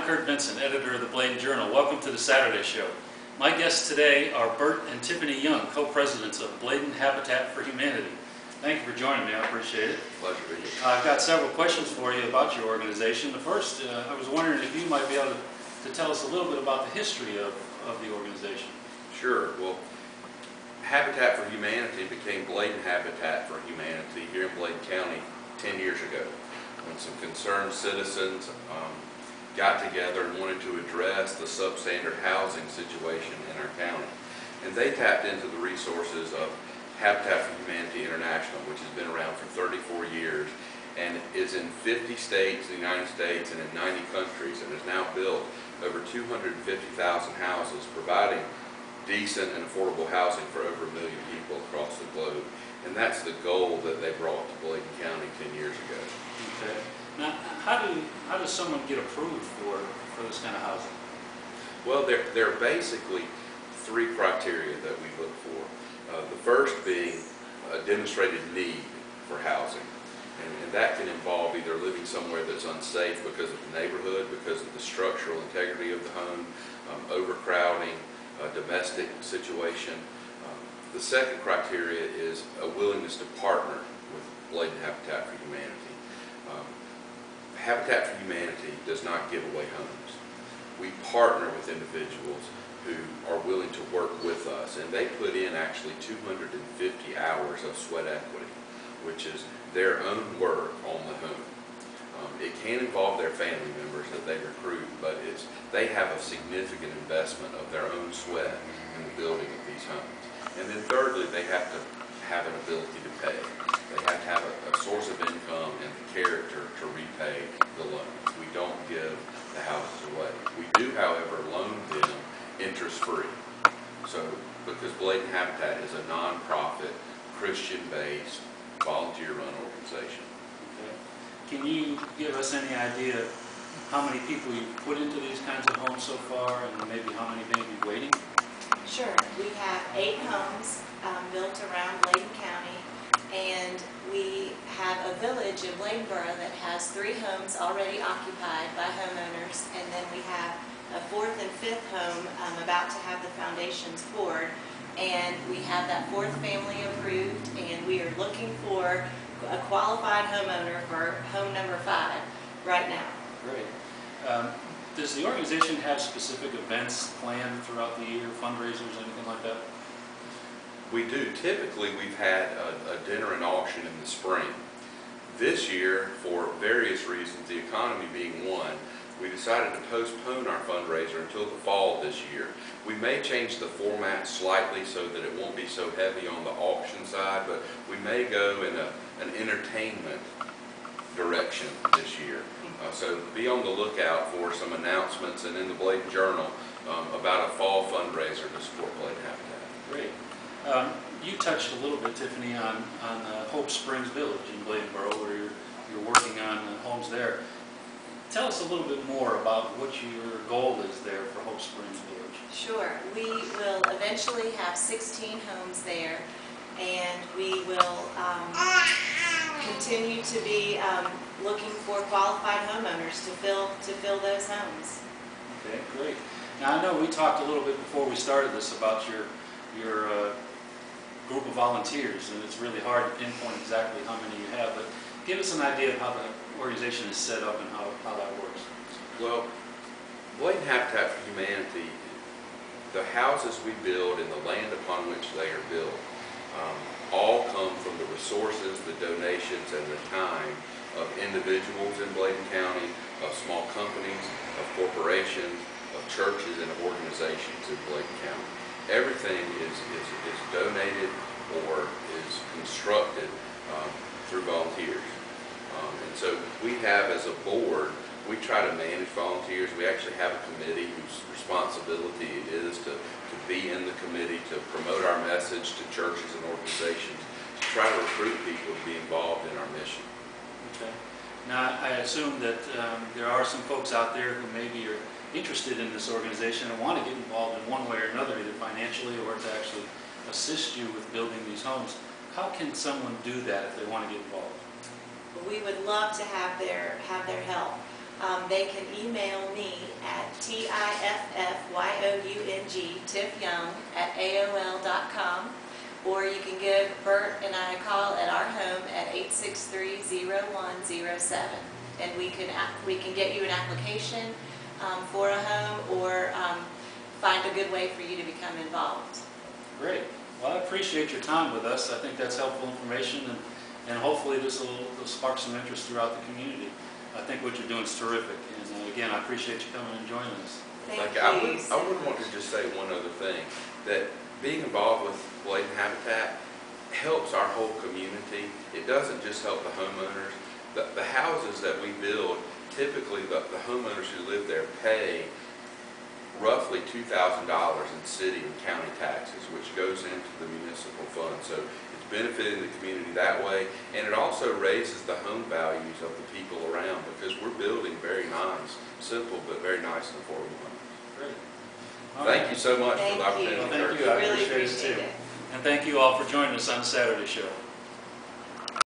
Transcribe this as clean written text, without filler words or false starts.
I'm Kurt Benson, editor of the Bladen Journal. Welcome to the Saturday Show. My guests today are Bert and Tiffany Young, co-presidents of Bladen Habitat for Humanity. Thank you for joining me. I appreciate it. Pleasure to be here. I've got several questions for you about your organization. The first, I was wondering if you might be able to tell us a little bit about the history of the organization. Sure. Well, Habitat for Humanity became Bladen Habitat for Humanity here in Bladen County 10 years ago, when some concerned citizens got together and wanted to address the substandard housing situation in our county. And they tapped into the resources of Habitat for Humanity International, which has been around for 34 years and is in 50 states in the United States and in 90 countries, and has now built over 250,000 houses, providing decent and affordable housing for over 1 million people across the globe. And that's the goal that they brought to Bladen County 10 years ago. Okay. Now, how does someone get approved for this kind of housing? Well, there are basically 3 criteria that we look for. The first being a demonstrated need for housing. And that can involve either living somewhere that's unsafe because of the neighborhood, because of the structural integrity of the home, overcrowding, domestic situation. The second criteria is a willingness to partner with Bladen Habitat for Humanity. Habitat for Humanity does not give away homes. We partner with individuals who are willing to work with us, and they put in actually 250 hours of sweat equity, which is their own work on the home. It can involve their family members that they recruit, but they have a significant investment of their own sweat in the building of these homes. And then thirdly, they have to have an ability to pay. They have to have a source of income and the character to repay the loans. We don't give the houses away. We do, however, loan them interest-free. So, because Bladen Habitat is a non-profit, Christian-based, volunteer-run organization. Okay. Can you give us any idea how many people you've put into these kinds of homes so far, and maybe how many may be waiting? Sure. We have 8 homes built around Bladen County, and we have a village in Bladenboro that has 3 homes already occupied by homeowners, and then we have a 4th and 5th home about to have the foundations poured, and we have that 4th family approved, and we are looking for a qualified homeowner for home number 5 right now. Great. Does the organization have specific events planned throughout the year, fundraisers, anything like that? We do. Typically, we've had a dinner and auction in the spring. This year, for various reasons, the economy being one, we decided to postpone our fundraiser until the fall this year. We may change the format slightly so that it won't be so heavy on the auction side, but we may go in an entertainment direction this year. So be on the lookout for some announcements and in the Bladen Journal about a fall fundraiser to support Bladen Habitat. Great. You touched a little bit, Tiffany, on Hope Springs Village in Bladenboro, where you're working on homes there. Tell us a little bit more about what your goal is there for Hope Springs Village. Sure. We will eventually have 16 homes there, and we will continue to be looking for qualified homeowners to fill those homes. Okay, great. Now I know we talked a little bit before we started this about your group of volunteers, and it's really hard to pinpoint exactly how many you have, but give us an idea of how the organization is set up and how that works. Well, Bladen Habitat for Humanity, the houses we build and the land upon which they are built, all come from the resources, the donations, and the time of individuals in Bladen County, of small companies, of corporations, of churches, and of organizations in Bladen County. Everything is donated or is constructed through volunteers. And so we have, as a board, we try to manage volunteers. We actually have a committee whose responsibility it is to be in the committee, to promote our message to churches and organizations, to try to recruit people to be involved in our mission. Okay. Now, I assume that there are some folks out there who maybe are interested in this organization and want to get involved in one way or another, either financially or to actually assist you with building these homes. How can someone do that if they want to get involved? We would love to have their help. they can email me at tiffyoung, tiffyoung@aol.com, or you can give Bert and I a call at our home at 863-0107, and we can get you an application for a home, or find a good way for you to become involved. Great. Well, I appreciate your time with us. I think that's helpful information, and hopefully this will spark some interest throughout the community. I think what you're doing is terrific, and again, I appreciate you coming and joining us. Thank I you. would want to just say one other thing, that being involved with Bladen Habitat helps our whole community. It doesn't just help the homeowners. The houses that we build, typically the homeowners who live there pay roughly $2,000 in city and county taxes, which goes into the municipal fund. So it's benefiting the community that way, and it also raises the home values of the people around, because we're building very nice, simple but very nice and affordable homes. Great. Thank you so much for the Thank you. opportunity. Well, thank Kurt. you. I Really appreciate it appreciate too. it. And thank you all for joining us on the Saturday show.